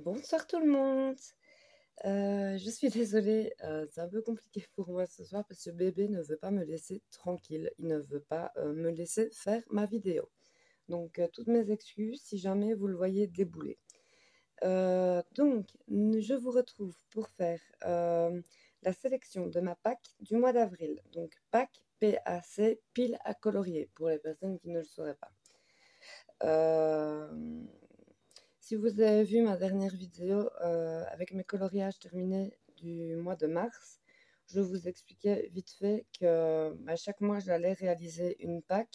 Bonsoir tout le monde. Je suis désolée, c'est un peu compliqué pour moi ce soir parce que bébé ne veut pas me laisser tranquille. Il ne veut pas, me laisser faire ma vidéo. Donc, toutes mes excuses si jamais vous le voyez débouler. Je vous retrouve pour faire, la sélection de ma pack du mois d'avril. Donc pack, PAC, pile à colorier pour les personnes qui ne le sauraient pas. Hem Si vous avez vu ma dernière vidéo avec mes coloriages terminés du mois de mars, je vous expliquais vite fait que chaque mois j'allais réaliser une pack,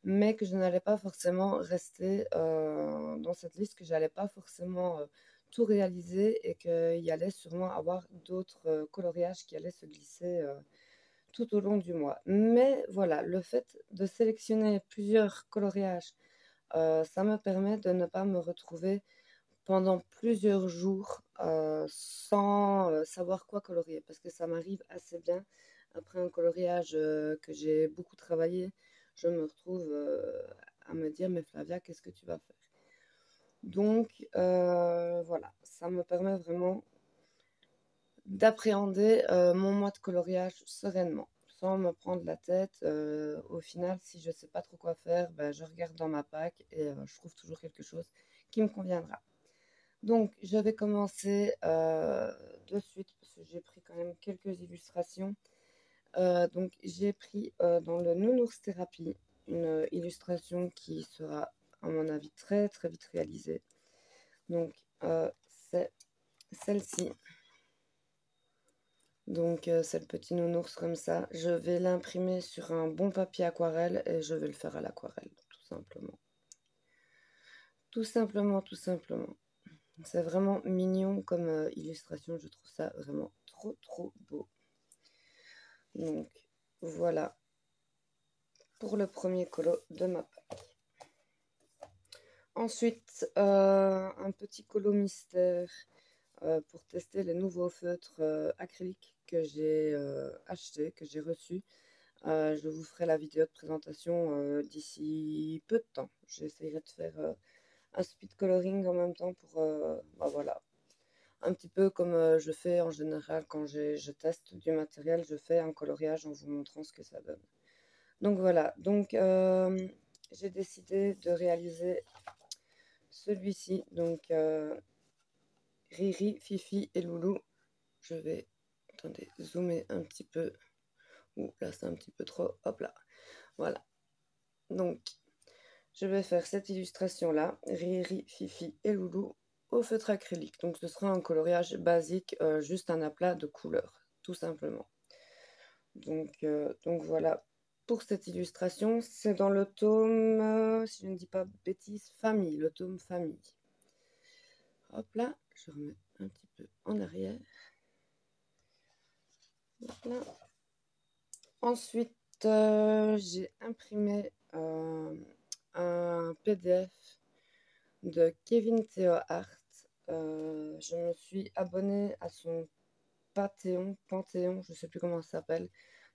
mais que je n'allais pas forcément rester dans cette liste, que j'allais pas forcément tout réaliser et qu'il y allait sûrement avoir d'autres coloriages qui allaient se glisser tout au long du mois. Mais voilà, le fait de sélectionner plusieurs coloriages, ça me permet de ne pas me retrouver pendant plusieurs jours, sans, savoir quoi colorier. Parce que ça m'arrive assez bien après un coloriage, que j'ai beaucoup travaillé, je me retrouve, à me dire: «Mais Flavia, qu'est-ce que tu vas faire?» Donc voilà, ça me permet vraiment d'appréhender, mon mois de coloriage sereinement, sans me prendre la tête. Au final, si je ne sais pas trop quoi faire, je regarde dans ma pack et je trouve toujours quelque chose qui me conviendra. Donc, je vais commencer de suite parce que j'ai pris quand même quelques illustrations. Donc, j'ai pris dans le Nounours Thérapie une illustration qui sera, à mon avis, très très vite réalisée. Donc, c'est celle-ci. Donc, c'est le petit nounours comme ça. Je vais l'imprimer sur un bon papier aquarelle et je vais le faire à l'aquarelle, tout simplement. Tout simplement, tout simplement. C'est vraiment mignon comme illustration, je trouve ça vraiment trop trop beau. Donc voilà pour le premier colo de ma pack. Ensuite, un petit colo mystère pour tester les nouveaux feutres acryliques que j'ai achetés, que j'ai reçus. Je vous ferai la vidéo de présentation d'ici peu de temps. J'essaierai de faire un speed coloring en même temps pour voilà, un petit peu comme je fais en général quand je teste du matériel, je fais un coloriage en vous montrant ce que ça donne. Donc voilà, donc j'ai décidé de réaliser celui-ci, donc Riri, Fifi et Loulou. Je vais, attendez, zoomer un petit peu. Ouh, là c'est un petit peu trop, hop là, voilà. Donc, je vais faire cette illustration-là, Riri, Fifi et Loulou, au feutre acrylique. Donc ce sera un coloriage basique, juste un aplat de couleurs, tout simplement. Donc voilà pour cette illustration. C'est dans le tome, si je ne dis pas bêtises, Famille, le tome Famille. Hop là, je remets un petit peu en arrière. Hop là. Ensuite, j'ai imprimé un PDF de Kevin Theo Art. Je me suis abonnée à son Panthéon, je ne sais plus comment ça s'appelle.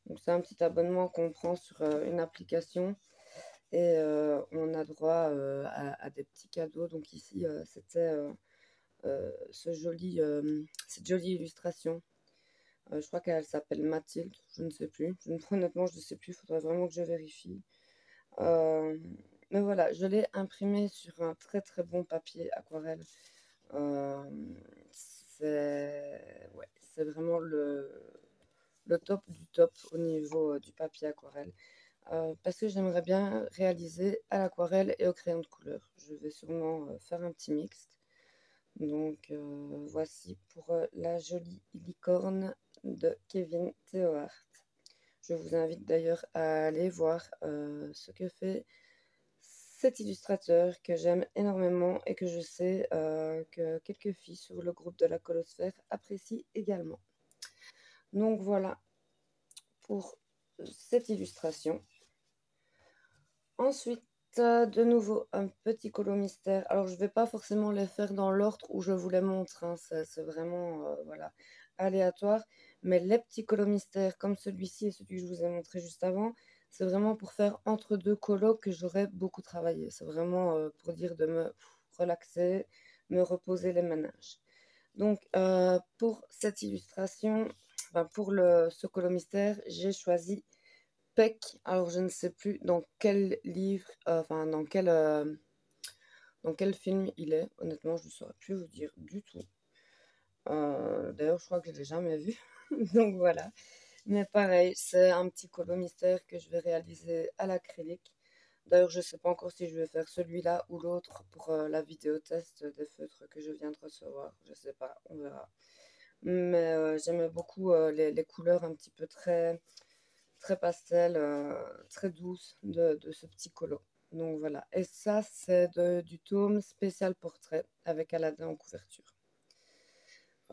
Donc c'est un petit abonnement qu'on prend sur une application et on a droit à des petits cadeaux. Donc ici, c'était cette jolie illustration. Je crois qu'elle s'appelle Mathilde, je ne sais plus. Honnêtement, je ne sais plus, il faudrait vraiment que je vérifie. Mais voilà, je l'ai imprimé sur un très très bon papier aquarelle. C'est vraiment le top du top au niveau du papier aquarelle. Parce que j'aimerais bien réaliser à l'aquarelle et au crayon de couleur. Je vais sûrement faire un petit mixte. Donc voici pour la jolie licorne de Kevin Theo Art. Je vous invite d'ailleurs à aller voir ce que fait cet illustrateur que j'aime énormément et que je sais que quelques filles sur le groupe de la Colosphère apprécient également. Donc voilà pour cette illustration. Ensuite, de nouveau, un petit colo mystère. Alors, je ne vais pas forcément les faire dans l'ordre où je vous les montre, hein. C'est vraiment voilà, aléatoire. Mais les petits colos mystères, comme celui-ci et celui que je vous ai montré juste avant, c'est vraiment pour faire entre deux colos que j'aurais beaucoup travaillé. C'est vraiment pour dire de me relaxer, me reposer les méninges. Donc, pour cette illustration, enfin, pour ce colo mystère, j'ai choisi Peck. Alors, je ne sais plus dans quel livre, enfin, dans quel film il est. Honnêtement, je ne saurais plus vous dire du tout. D'ailleurs, je crois que je ne l'ai jamais vu. Donc, voilà. Mais pareil, c'est un petit colo mystère que je vais réaliser à l'acrylique. D'ailleurs, je ne sais pas encore si je vais faire celui-là ou l'autre pour la vidéo test des feutres que je viens de recevoir. Je ne sais pas, on verra. Mais j'aimais beaucoup les couleurs un petit peu très, très pastel, très douces de ce petit colo. Donc voilà. Et ça, c'est du tome spécial portrait avec Aladdin en couverture.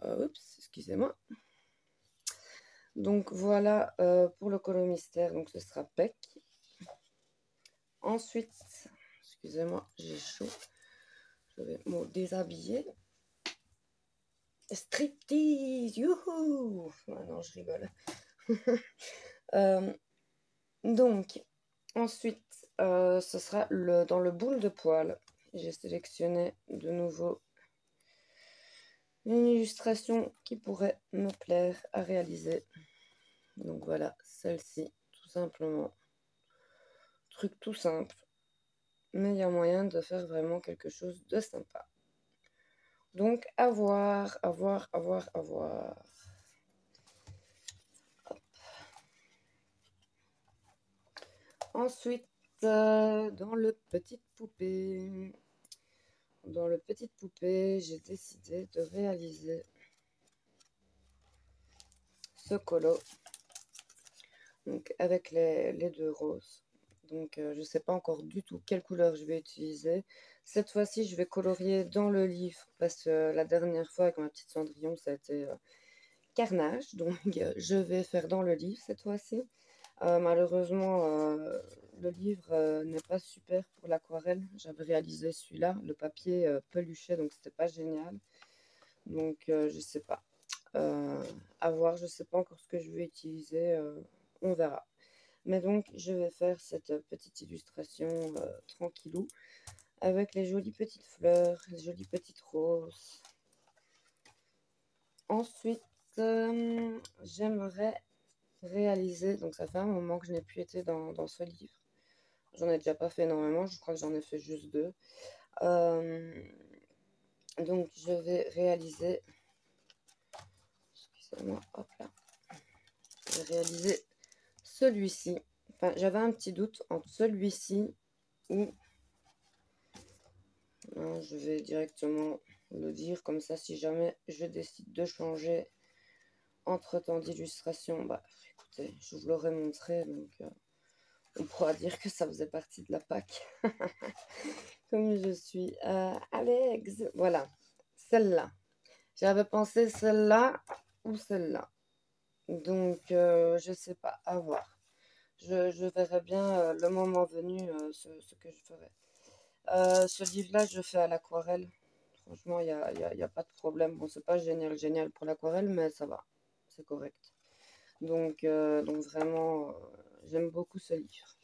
Oups, excusez-moi. Donc voilà pour le colo mystère. Donc ce sera Peck. Ensuite, excusez-moi, j'ai chaud. Je vais me déshabiller. Striptease, youhou! Ah non, je rigole. Donc, ensuite, ce sera dans le boule de poil. J'ai sélectionné de nouveau une illustration qui pourrait me plaire à réaliser. Donc voilà, celle-ci, tout simplement. Truc tout simple. Mais il y a moyen de faire vraiment quelque chose de sympa. Donc, à voir, à voir, à voir, à voir. Hop. Ensuite, dans le petite poupée. Dans le petite poupée, j'ai décidé de réaliser ce colo. Donc, avec les deux roses. Donc, je ne sais pas encore du tout quelle couleur je vais utiliser. Cette fois-ci, je vais colorier dans le livre. Parce que la dernière fois, avec ma petite Cendrillon, ça a été carnage. Donc, je vais faire dans le livre cette fois-ci. Malheureusement, le livre n'est pas super pour l'aquarelle. J'avais réalisé celui-là. Le papier peluchait, donc c'était pas génial. Donc, je sais pas. À voir, je sais pas encore ce que je vais utiliser. On verra. Mais donc, je vais faire cette petite illustration tranquillou avec les jolies petites fleurs, les jolies petites roses. Ensuite, j'aimerais réaliser, donc ça fait un moment que je n'ai plus été dans ce livre. J'en ai déjà pas fait énormément, je crois que j'en ai fait juste 2. Donc je vais réaliser, excusez-moi, hop là, je vais réaliser celui-ci. Enfin, j'avais un petit doute entre celui-ci ou... Non, je vais directement le dire, comme ça si jamais je décide de changer entre temps d'illustration, bah écoutez, je vous l'aurais montré, donc... on pourra dire que ça faisait partie de la Pâque. Comme je suis. Alex, voilà, celle-là. J'avais pensé celle-là ou celle-là. Donc, je sais pas, à voir. Je verrai bien le moment venu ce que je ferai. Ce livre-là, je fais à l'aquarelle. Franchement, il y a pas de problème. Bon, c'est pas génial pour l'aquarelle, mais ça va. C'est correct. Donc vraiment, j'aime beaucoup ce livre.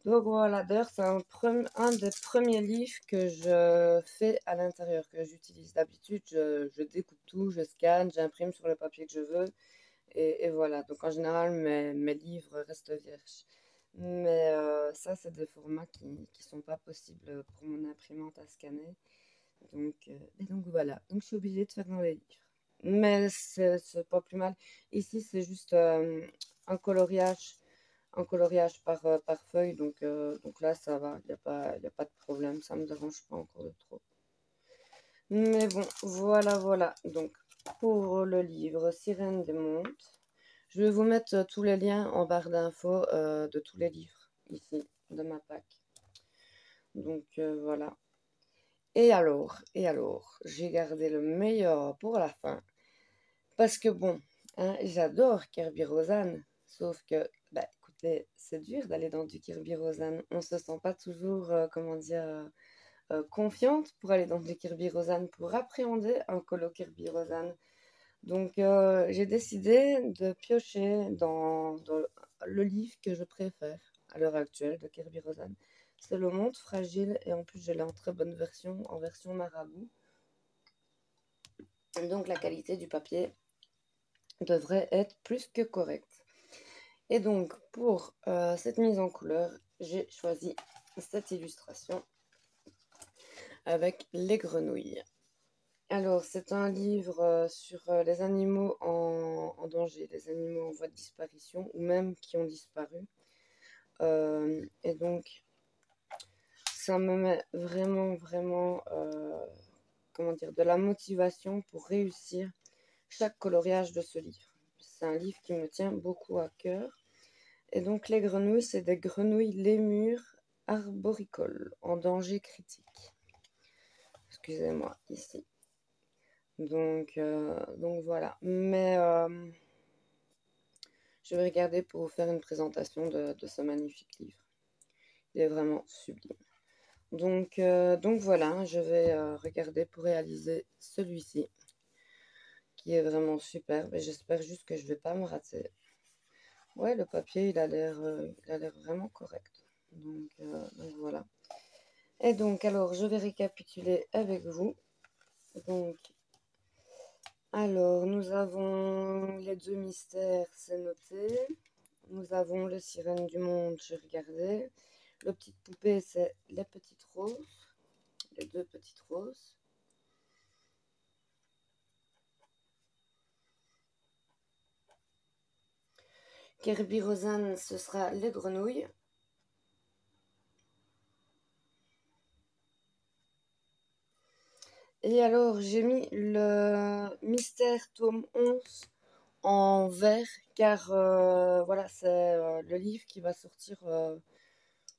Donc voilà, d'ailleurs, c'est un des premiers livres que je fais à l'intérieur, que j'utilise. D'habitude, je découpe tout, je scanne, j'imprime sur le papier que je veux. Et voilà, donc en général, mes livres restent vierges. Mais ça, c'est des formats qui ne sont pas possibles pour mon imprimante à scanner. Donc voilà, donc je suis obligée de faire dans les livres. Mais c'est pas plus mal. Ici, c'est juste un coloriage par feuille, donc là ça va, il n'y a pas de problème, ça me dérange pas encore de trop. Mais bon, voilà, donc pour le livre Sirène des Monts, je vais vous mettre tous les liens en barre d'infos de tous les livres ici de ma pack. Donc voilà. Et alors, j'ai gardé le meilleur pour la fin, parce que bon, hein, j'adore Kerby Rosanes, sauf que, bah écoutez, c'est dur d'aller dans du Kerby Rosanes. On se sent pas toujours, comment dire, confiante pour aller dans du Kerby Rosanes, pour appréhender un colo Kerby Rosanes. Donc, j'ai décidé de piocher dans le livre que je préfère à l'heure actuelle de Kerby Rosanes. C'est Le Monde Fragile, et en plus, je l'ai en très bonne version, en version marabout. Donc la qualité du papier devrait être plus que correcte. Et donc pour cette mise en couleur, j'ai choisi cette illustration avec les grenouilles. Alors c'est un livre sur les animaux en danger, les animaux en voie de disparition ou même qui ont disparu. Et donc ça me met vraiment comment dire, de la motivation pour réussir chaque coloriage de ce livre. C'est un livre qui me tient beaucoup à cœur. Et donc les grenouilles, c'est des grenouilles lémures arboricoles en danger critique. Excusez-moi, ici. Donc voilà. Mais je vais regarder pour vous faire une présentation de ce magnifique livre. Il est vraiment sublime. Donc voilà, je vais regarder pour réaliser celui-ci, qui est vraiment superbe. Et j'espère juste que je ne vais pas me rater. Ouais, le papier, il a l'air vraiment correct. Donc voilà. Et donc, alors, je vais récapituler avec vous. Donc, alors, nous avons les 2 mystères, c'est noté. Nous avons le sirène du monde, j'ai regardé. Le petite poupée, c'est les petites roses. Les 2 petites roses. Kirby Rosanne, ce sera les grenouilles. Et alors, j'ai mis le mystère tome 11 en vert, car voilà, c'est le livre qui va sortir,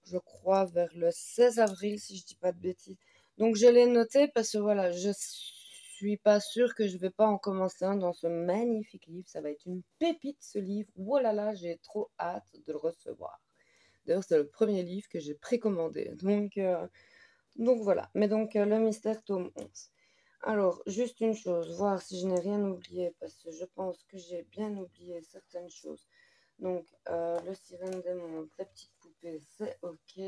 je crois, vers le 16 avril, si je dis pas de bêtises. Donc, je l'ai noté parce que voilà, je suis pas sûre que je vais pas en commencer un dans ce magnifique livre. Ça va être une pépite, ce livre. Oh là là, j'ai trop hâte de le recevoir. D'ailleurs, c'est le premier livre que j'ai précommandé. Donc voilà. Mais donc, le mystère tome 11. Alors, juste une chose, voir si je n'ai rien oublié, parce que je pense que j'ai bien oublié certaines choses. Donc, le sirène des mondes, les petites poupées, c'est ok.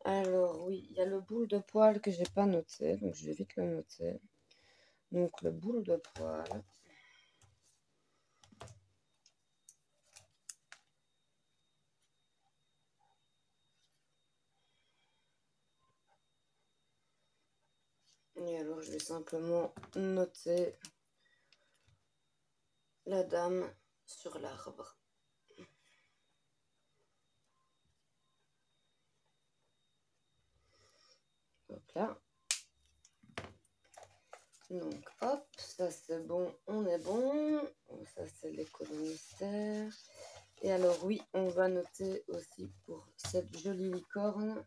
Alors, oui, il y a le boule de poil que j'ai pas noté, donc je vais vite le noter. Donc, le boule de poil. Et alors, je vais simplement noter la dame sur l'arbre. Hop là. Donc, hop, ça c'est bon, on est bon. Ça c'est l'école mystère. Et alors oui, on va noter aussi pour cette jolie licorne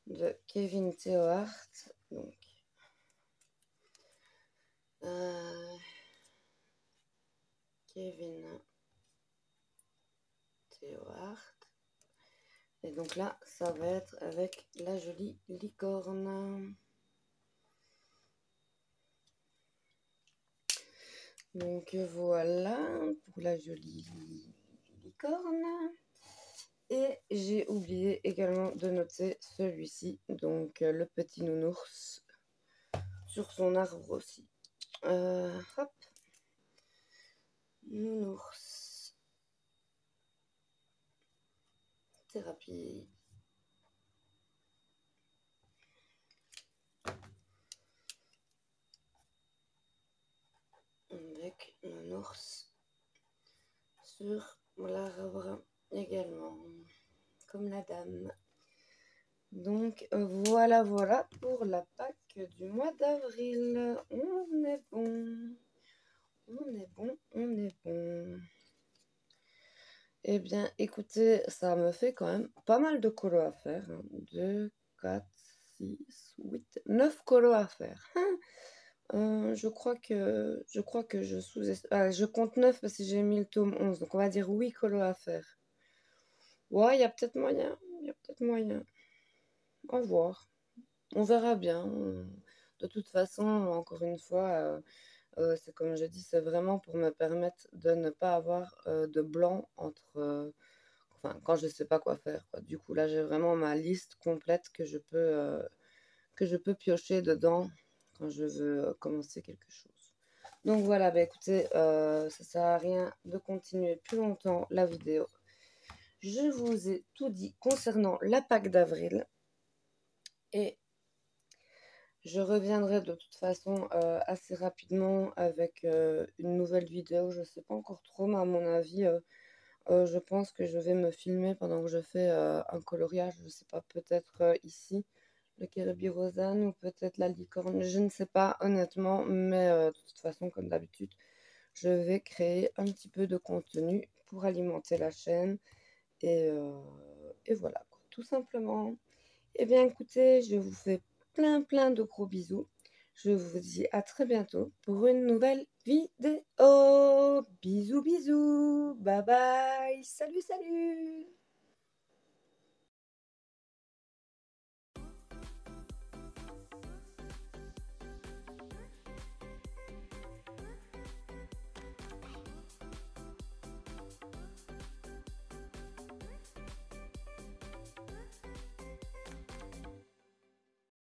de Kevin Theohart. Donc, Kevin Theohart. Et donc là, ça va être avec la jolie licorne. Donc voilà pour la jolie licorne. Et j'ai oublié également de noter celui-ci, donc le petit nounours sur son arbre aussi. Hop, nounours, thérapie. Avec nounours sur l'arbre également, comme la dame. Donc voilà pour la Pâques du mois d'avril. On est bon. Eh bien, écoutez, ça me fait quand même pas mal de colos à faire. 2, 4, 6, 8, 9 colos à faire. Je crois que je compte 9 parce que j'ai mis le tome 11. Donc on va dire 8 colos à faire. Ouais, il y a peut-être moyen. Au revoir. On verra bien. De toute façon, encore une fois, c'est comme je dis, c'est vraiment pour me permettre de ne pas avoir de blanc entre... enfin, quand je ne sais pas quoi faire, quoi. Du coup, là, j'ai vraiment ma liste complète que je peux piocher dedans quand je veux commencer quelque chose. Donc voilà, bah écoutez, ça sert à rien de continuer plus longtemps la vidéo. Je vous ai tout dit concernant la Pâques d'avril. Et je reviendrai de toute façon assez rapidement avec une nouvelle vidéo. Je ne sais pas encore trop, mais à mon avis, je pense que je vais me filmer pendant que je fais un coloriage. Je ne sais pas, peut-être ici, le Kérubirosane ou peut-être la licorne. Je ne sais pas honnêtement, mais de toute façon, comme d'habitude, je vais créer un petit peu de contenu pour alimenter la chaîne. Et voilà, quoi, tout simplement. Eh bien, écoutez, je vous fais plein de gros bisous. Je vous dis à très bientôt pour une nouvelle vidéo. Bisous, bisous. Bye bye. Salut, salut.